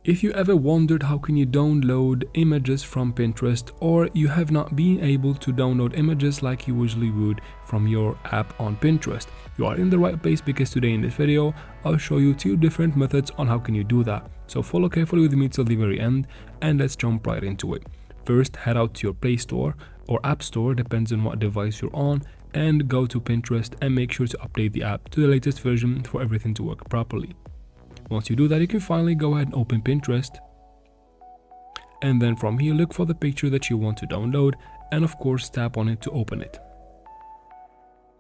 If you ever wondered how can you download images from Pinterest, or you have not been able to download images like you usually would from your app on Pinterest, you are in the right place, because today in this video I'll show you 2 different methods on how can you do that. So follow carefully with me till the very end and let's jump right into it. First, head out to your Play Store or App Store, depends on what device you're on, and go to Pinterest and make sure to update the app to the latest version for everything to work properly. Once you do that, you can finally go ahead and open Pinterest, and then from here look for the picture that you want to download, and of course tap on it to open it.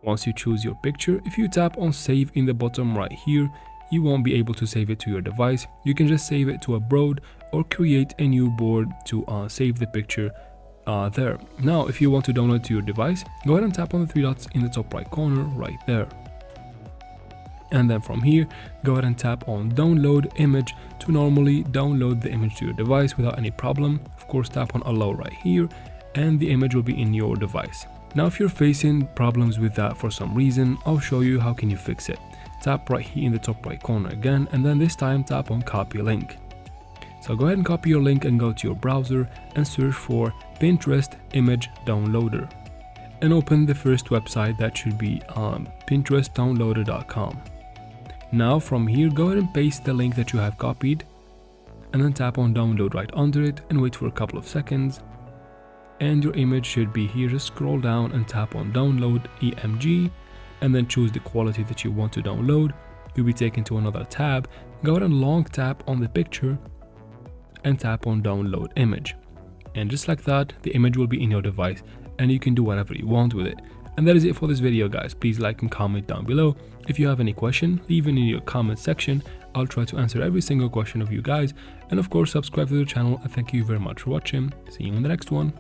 Once you choose your picture, if you tap on save in the bottom right here, you won't be able to save it to your device. You can just save it to a board or create a new board to save the picture there. Now if you want to download to your device, go ahead and tap on the 3 dots in the top right corner right there. And then from here, go ahead and tap on download image to normally download the image to your device without any problem. Of course, tap on allow right here and the image will be in your device. Now if you're facing problems with that for some reason, I'll show you how can you fix it. Tap right here in the top right corner again, and then this time tap on copy link. So go ahead and copy your link and go to your browser and search for Pinterest image downloader and open the first website. That should be pinterestdownloader.com. Now from here, go ahead and paste the link that you have copied and then tap on download right under it and wait for a couple of seconds, and your image should be here. Just scroll down and tap on download EMG and then choose the quality that you want to download. You'll be taken to another tab. Go ahead and long tap on the picture and tap on download image, and just like that the image will be in your device and you can do whatever you want with it. And that is it for this video, guys. Please like and comment down below. If you have any question, leave it in your comment section. I'll try to answer every single question of you guys, and of course subscribe to the channel, and thank you very much for watching. See you in the next one.